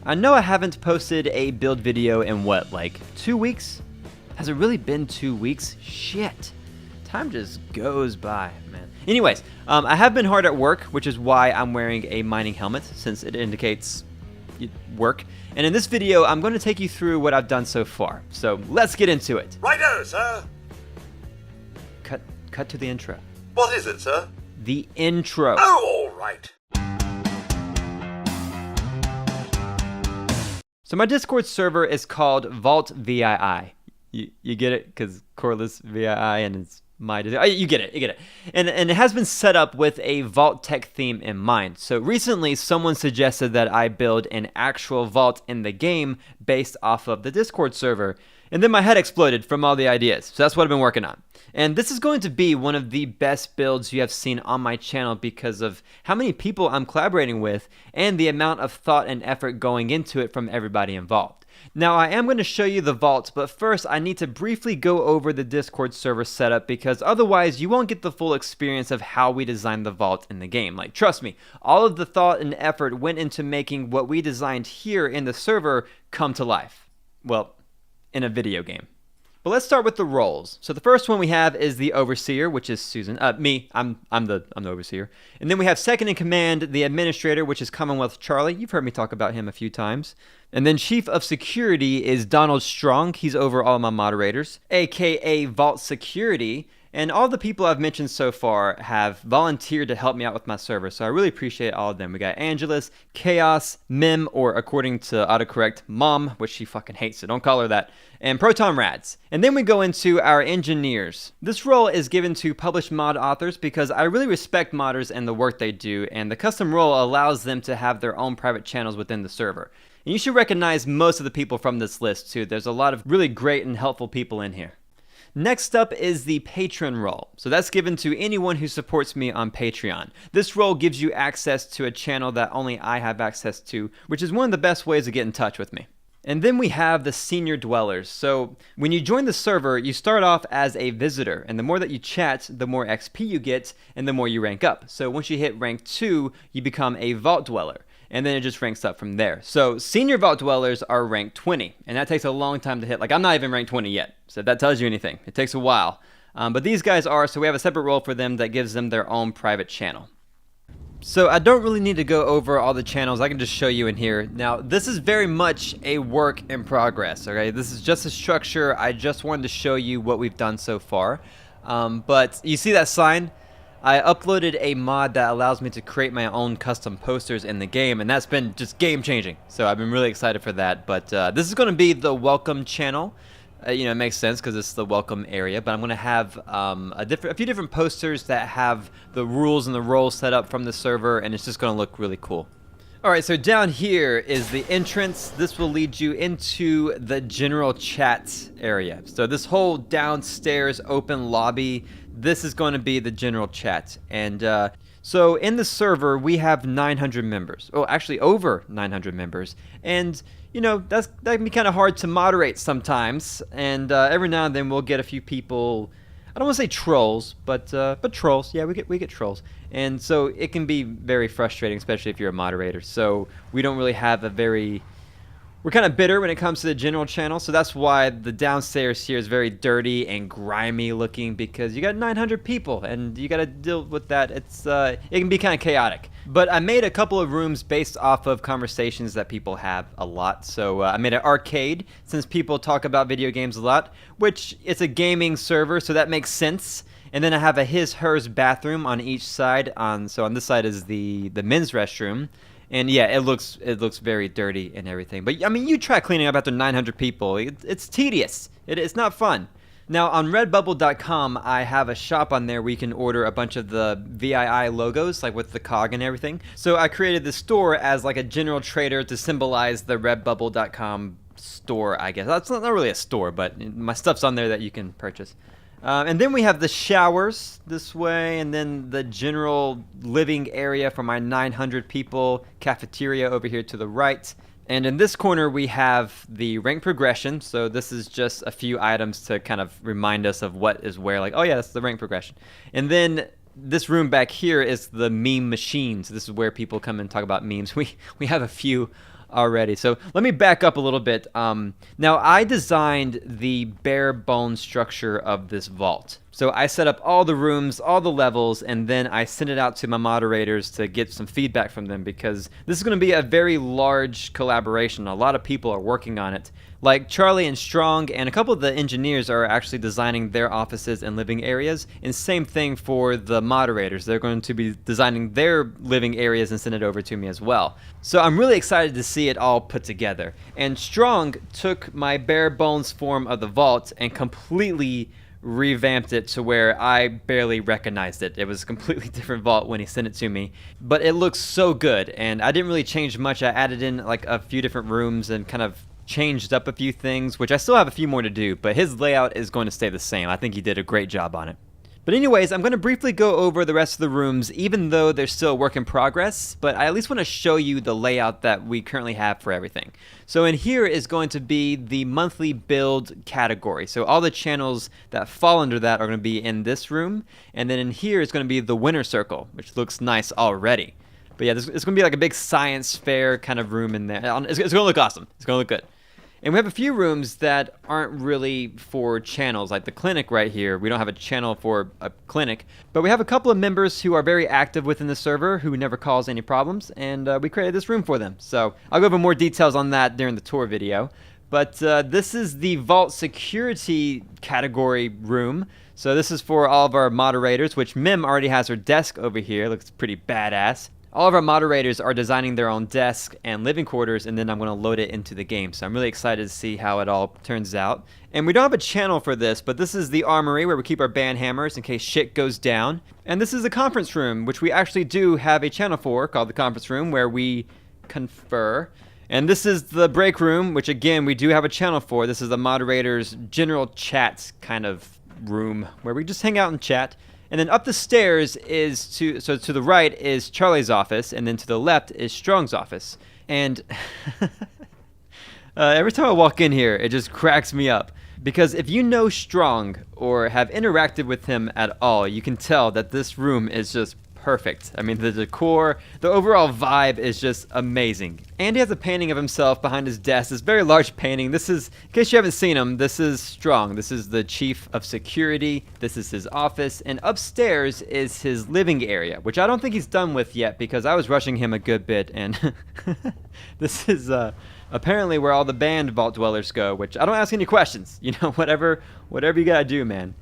I know I haven't posted a build video in what, like 2 weeks? Has it really been 2 weeks? Shit. Time just goes by, man. Anyways, I have been hard at work, which is why I'm wearing a mining helmet, since it indicates work. And in this video, I'm going to take you through what I've done so far. So let's get into it. Righto, sir. Cut to the intro. What is it, sir? The intro. Oh, all right. So my Discord server is called Vault VII. You get it? Because Cordless VII and it's my... You get it. And it has been set up with a Vault tech theme in mind. So recently, someone suggested that I build an actual Vault in the game based off of the Discord server. And then my head exploded from all the ideas. So that's what I've been working on. And this is going to be one of the best builds you have seen on my channel because of how many people I'm collaborating with and the amount of thought and effort going into it from everybody involved. Now, I am going to show you the vault, but first I need to briefly go over the Discord server setup because otherwise you won't get the full experience of how we designed the vault in the game. Like, trust me, all of the thought and effort went into making what we designed here in the server come to life. Well, in a video game. But let's start with the roles. So the first one we have is the Overseer, which is Susan. Me, I'm the Overseer. And then we have second in command, the Administrator, which is Commonwealth Charlie. You've heard me talk about him a few times. And then Chief of Security is Donald Strong. He's over all my moderators, aka Vault Security. And all the people I've mentioned so far have volunteered to help me out with my server, so I really appreciate all of them. We got Angelus, Chaos, Mim, or according to autocorrect, Mom, which she fucking hates, so don't call her that, and Proton Rads. And then we go into our engineers. This role is given to published mod authors because I really respect modders and the work they do, and the custom role allows them to have their own private channels within the server. And you should recognize most of the people from this list too. There's a lot of really great and helpful people in here. Next up is the patron role. So that's given to anyone who supports me on Patreon. This role gives you access to a channel that only I have access to, which is one of the best ways to get in touch with me. And then we have the senior dwellers. So when you join the server, you start off as a visitor, and the more that you chat, the more XP you get, and the more you rank up. So once you hit rank 2, you become a vault dweller. And then it just ranks up from there. So senior vault dwellers are rank 20, and that takes a long time to hit. Like, I'm not even rank 20 yet, so if that tells you anything. It takes a while. But these guys are, so we have a separate role for them that gives them their own private channel. So I don't really need to go over all the channels. I can just show you in here. Now, this is very much a work in progress, okay? This is just a structure. I just wanted to show you what we've done so far. But you see that sign? I uploaded a mod that allows me to create my own custom posters in the game, and that's been just game-changing. So I've been really excited for that. But this is going to be the welcome channel. It makes sense because it's the welcome area. But I'm going to have a few different posters that have the rules and the roles set up from the server, and it's just going to look really cool. Alright, so down here is the entrance. This will lead you into the general chat area. So this whole downstairs open lobby, this is going to be the general chat. And so in the server, we have 900 members. Oh, actually over 900 members. And, that can be kind of hard to moderate sometimes. And every now and then we'll get a few people... I don't want to say trolls, but trolls. Yeah, we get trolls. And so it can be very frustrating, especially if you're a moderator. So we don't really have we're kind of bitter when it comes to the general channel. So that's why the downstairs here is very dirty and grimy looking because you got 900 people and you got to deal with that. It can be kind of chaotic. But I made a couple of rooms based off of conversations that people have a lot. So I made an arcade since people talk about video games a lot, which it's a gaming server, so that makes sense. And then I have a his/hers bathroom on each side. So on this side is the men's restroom. And yeah, it looks very dirty and everything. But I mean, you try cleaning up after 900 people. It's tedious. It's not fun. Now on redbubble.com, I have a shop on there where you can order a bunch of the VII logos, like with the cog and everything. So I created the store as like a general trader to symbolize the redbubble.com store, I guess. That's not really a store, but my stuff's on there that you can purchase. And then we have the showers this way, and then the general living area for my 900 people, cafeteria over here to the right. And in this corner, we have the rank progression. So this is just a few items to kind of remind us of what is where. Like, oh yeah, that's the rank progression. And then this room back here is the meme machine. So this is where people come and talk about memes. We have a few already. So let me back up a little bit. Now, I designed the bare bone structure of this vault. So I set up all the rooms, all the levels, and then I sent it out to my moderators to get some feedback from them, because this is going to be a very large collaboration. A lot of people are working on it. Like Charlie and Strong and a couple of the engineers are actually designing their offices and living areas. And same thing for the moderators. They're going to be designing their living areas and send it over to me as well. So I'm really excited to see it all put together. And Strong took my bare bones form of the vault and completely revamped it to where I barely recognized it. It was a completely different vault when he sent it to me, but it looks so good. And I didn't really change much. I added in like a few different rooms and kind of changed up a few things, which I still have a few more to do, but his layout is going to stay the same. I think he did a great job on it. But anyways, I'm going to briefly go over the rest of the rooms, even though they're still a work in progress, but I at least want to show you the layout that we currently have for everything. So in here is going to be the monthly build category. So all the channels that fall under that are going to be in this room, and then in here is going to be the winner circle, which looks nice already. But yeah, it's going to be like a big science fair kind of room in there. It's going to look awesome. It's going to look good. And we have a few rooms that aren't really for channels, like the clinic right here. We don't have a channel for a clinic, but we have a couple of members who are very active within the server who never cause any problems, and we created this room for them. So I'll go over more details on that during the tour video. But this is the Vault Security category room. So this is for all of our moderators, which Mim already has her desk over here. Looks pretty badass. All of our moderators are designing their own desk and living quarters, and then I'm going to load it into the game. So I'm really excited to see how it all turns out. And we don't have a channel for this, but this is the armory where we keep our band hammers in case shit goes down. And this is the conference room, which we actually do have a channel for, called the conference room, where we confer. And this is the break room, which again, we do have a channel for. This is the moderator's general chat kind of room, where we just hang out and chat. And then up the stairs is to the right is Charlie's office, and then to the left is Strong's office. And every time I walk in here, it just cracks me up. Because if you know Strong or have interacted with him at all, you can tell that this room is just perfect. I mean, the decor, the overall vibe is just amazing. And he has a painting of himself behind his desk, this very large painting. This is, in case you haven't seen him, this is Strong. This is the chief of security. This is his office. And upstairs is his living area, which I don't think he's done with yet because I was rushing him a good bit. And this is apparently where all the banned Vault Dwellers go, which I don't ask any questions. You know, whatever you gotta do, man.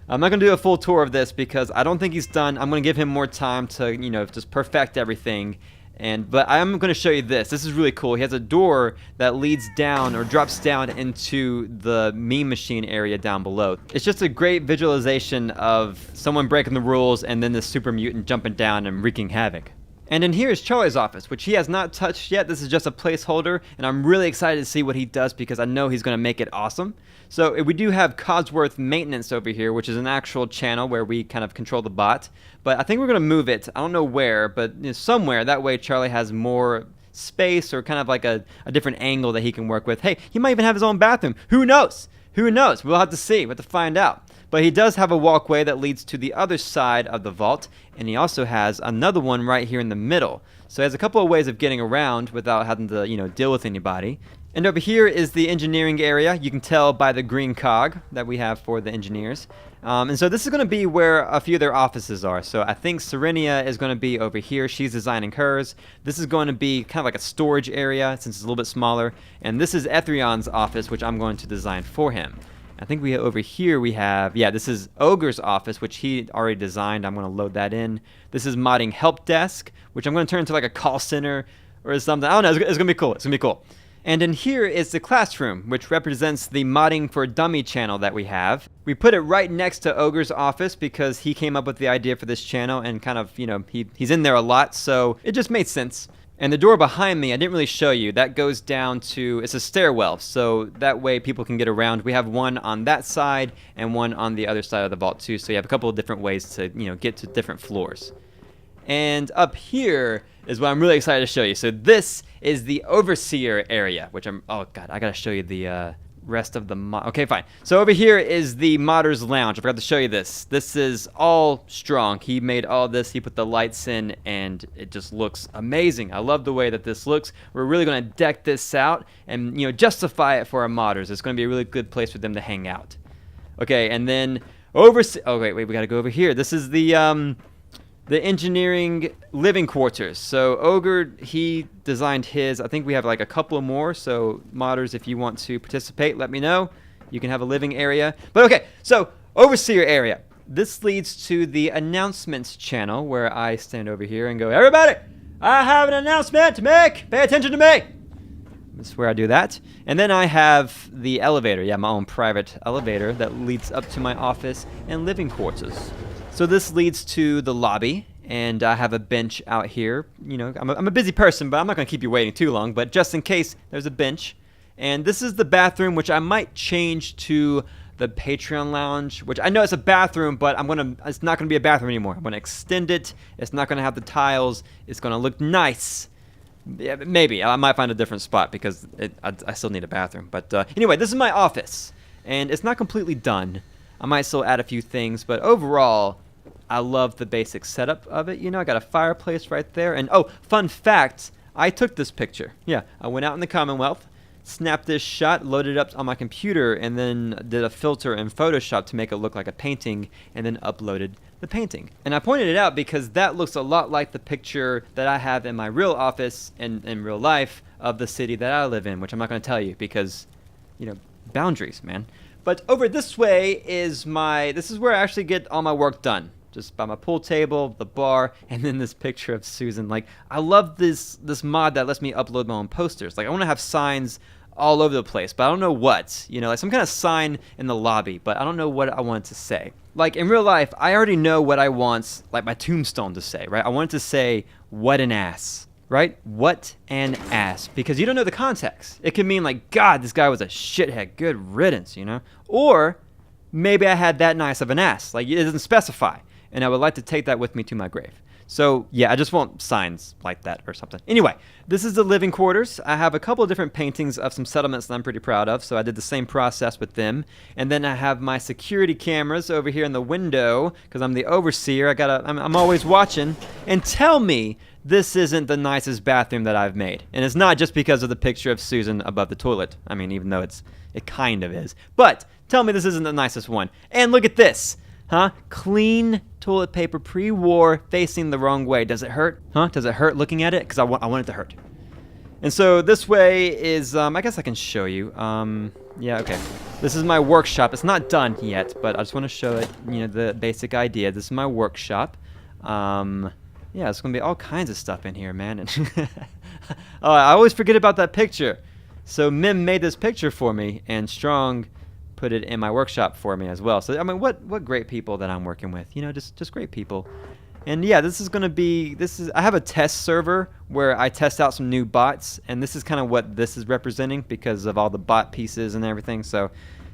I'm not going to do a full tour of this because I don't think he's done. I'm going to give him more time to, you know, just perfect everything. But I am going to show you this. This is really cool. He has a door that leads down or drops down into the meme machine area down below. It's just a great visualization of someone breaking the rules and then the super mutant jumping down and wreaking havoc. And in here is Charlie's office, which he has not touched yet. This is just a placeholder, and I'm really excited to see what he does because I know he's going to make it awesome. So we do have Codsworth Maintenance over here, which is an actual channel where we kind of control the bot. But I think we're going to move it. I don't know where, but you know, somewhere. That way Charlie has more space or kind of like a different angle that he can work with. Hey, he might even have his own bathroom. Who knows? Who knows? We'll have to see. We'll have to find out. But he does have a walkway that leads to the other side of the vault, and he also has another one right here in the middle. So he has a couple of ways of getting around without having to, you know, deal with anybody. And over here is the engineering area. You can tell by the green cog that we have for the engineers. And so this is going to be where a few of their offices are. So I think Serenia is going to be over here. She's designing hers. This is going to be kind of like a storage area since it's a little bit smaller. And this is Ethrion's office, which I'm going to design for him. I think over here we have, yeah, this is Ogre's office, which he already designed. I'm going to load that in. This is modding help desk, which I'm going to turn into like a call center or something. I don't know. It's going to be cool. It's going to be cool. And in here is the classroom, which represents the modding for dummy channel that we have. We put it right next to Ogre's office because he came up with the idea for this channel and kind of, you know, he's in there a lot, so it just made sense. And the door behind me, I didn't really show you, that goes down to, it's a stairwell, so that way people can get around. We have one on that side and one on the other side of the vault too, so you have a couple of different ways to, you know, get to different floors. And up here is what I'm really excited to show you. So this is the overseer area, which oh god, I gotta show you the rest of the mod. Okay, fine. So over here is the modder's lounge. I forgot to show you this. This is all Strong. He made all this. He put the lights in, and it just looks amazing. I love the way that this looks. We're really going to deck this out and justify it for our modders. It's going to be a really good place for them to hang out. Okay, and then over. Oh wait, we got to go over here. This is the engineering living quarters. So Ogre, he designed his. I think we have like a couple more. So modders, if you want to participate, let me know. You can have a living area. But okay, so overseer area. This leads to the announcements channel where I stand over here and go, everybody, I have an announcement to make. Pay attention to me. That's where I do that. And then I have the elevator. Yeah, my own private elevator that leads up to my office and living quarters. So this leads to the lobby, and I have a bench out here. I'm a busy person, but I'm not going to keep you waiting too long. But just in case, there's a bench. And this is the bathroom, which I might change to the Patreon lounge, which I know it's a bathroom, but it's not going to be a bathroom anymore. I'm going to extend it. It's not going to have the tiles. It's going to look nice. Yeah, maybe. I might find a different spot because I still need a bathroom. But anyway, this is my office, and it's not completely done. I might still add a few things, but overall, I love the basic setup of it. I got a fireplace right there. And oh, fun fact, I took this picture. Yeah, I went out in the Commonwealth, snapped this shot, loaded it up on my computer, and then did a filter in Photoshop to make it look like a painting, and then uploaded the painting. And I pointed it out because that looks a lot like the picture that I have in my real office in real life of the city that I live in, which I'm not going to tell you because, boundaries, man. But over this way this is where I actually get all my work done. Just by my pool table, the bar, and then this picture of Susan. Like, I love this mod that lets me upload my own posters. Like, I want to have signs all over the place, but I don't know what. Like some kind of sign in the lobby, but I don't know what I want it to say. Like, in real life, I already know what I want, like, my tombstone to say, right? I want it to say, what an ass. Right? What an ass. Because you don't know the context. It could mean like, God, this guy was a shithead. Good riddance, Or maybe I had that nice of an ass. Like, it doesn't specify. And I would like to take that with me to my grave. So, yeah, I just want signs like that or something. Anyway, this is the living quarters. I have a couple of different paintings of some settlements that I'm pretty proud of. So I did the same process with them. And then I have my security cameras over here in the window because I'm the overseer. I'm always watching. And tell me this isn't the nicest bathroom that I've made. And it's not just because of the picture of Susan above the toilet. I mean, even though it kind of is. But tell me this isn't the nicest one. And look at this. Huh? Clean toilet paper pre-war facing the wrong way. Does it hurt? Huh? Does it hurt looking at it? Because I want it to hurt. And so this way is, I guess I can show you. Yeah, okay. This is my workshop. It's not done yet, but I just want to show it, the basic idea. This is my workshop. Yeah, it's going to be all kinds of stuff in here, man. Oh, I always forget about that picture. So Mim made this picture for me, and Strong put it in my workshop for me as well. So I mean, what great people that I'm working with, just great people. And yeah, I have a test server where I test out some new bots, and this is kind of what this is representing because of all the bot pieces and everything. So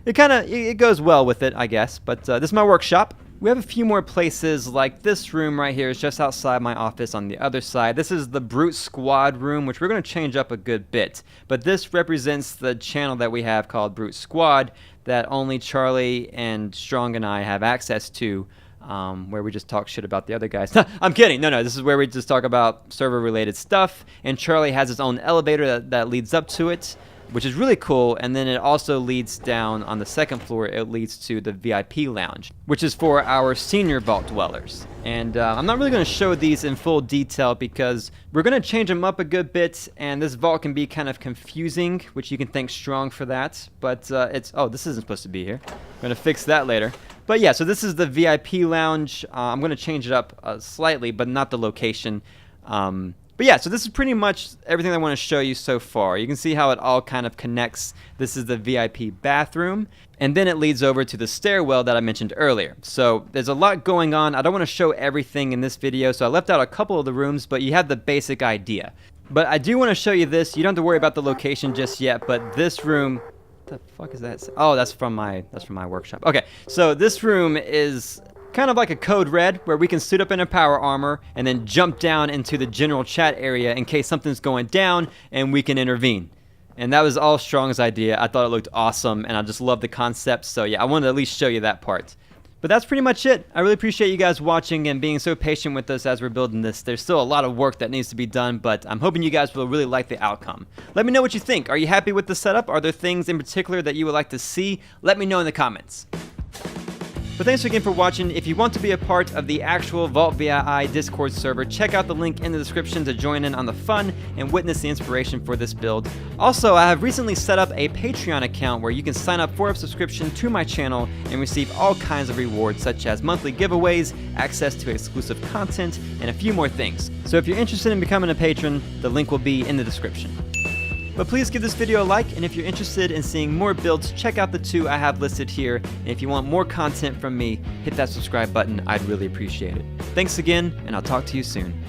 it goes well with it, I guess. But this is my workshop. We have a few more places, like this room right here is just outside my office on the other side. This is the Brute Squad room, which we're going to change up a good bit. But this represents the channel that we have called Brute Squad that only Charlie and Strong and I have access to, where we just talk shit about the other guys. I'm kidding. No, this is where we just talk about server-related stuff. And Charlie has his own elevator that leads up to it, which is really cool. And then it also leads down on the second floor. It leads to the VIP lounge, which is for our senior vault dwellers. And I'm not really going to show these in full detail because we're going to change them up a good bit. And this vault can be kind of confusing, which you can thank Strong for that. But this isn't supposed to be here. I'm going to fix that later. But yeah, so this is the VIP lounge. I'm going to change it up slightly, but not the location. But yeah, so this is pretty much everything I want to show you so far. You can see how it all kind of connects. This is the VIP bathroom, and then it leads over to the stairwell that I mentioned earlier. So there's a lot going on. I don't want to show everything in this video, so I left out a couple of the rooms, but you have the basic idea. But I do want to show you this. You don't have to worry about the location just yet, but this room... What the fuck is that? Oh, that's from my workshop. Okay, so this room is kind of like a code red where we can suit up in a power armor and then jump down into the general chat area in case something's going down and we can intervene. And that was all Strong's idea. I thought it looked awesome, and I just love the concept. So yeah, I wanted to at least show you that part. But that's pretty much it. I really appreciate you guys watching and being so patient with us as we're building this. There's still a lot of work that needs to be done, but I'm hoping you guys will really like the outcome. Let me know what you think. Are you happy with the setup? Are there things in particular that you would like to see? Let me know in the comments. But thanks again for watching. If you want to be a part of the actual Vault VII Discord server, check out the link in the description to join in on the fun and witness the inspiration for this build. Also, I have recently set up a Patreon account where you can sign up for a subscription to my channel and receive all kinds of rewards such as monthly giveaways, access to exclusive content, and a few more things. So if you're interested in becoming a patron, the link will be in the description. But please give this video a like, and if you're interested in seeing more builds, check out the 2 I have listed here, and if you want more content from me, hit that subscribe button. I'd really appreciate it. Thanks again, and I'll talk to you soon.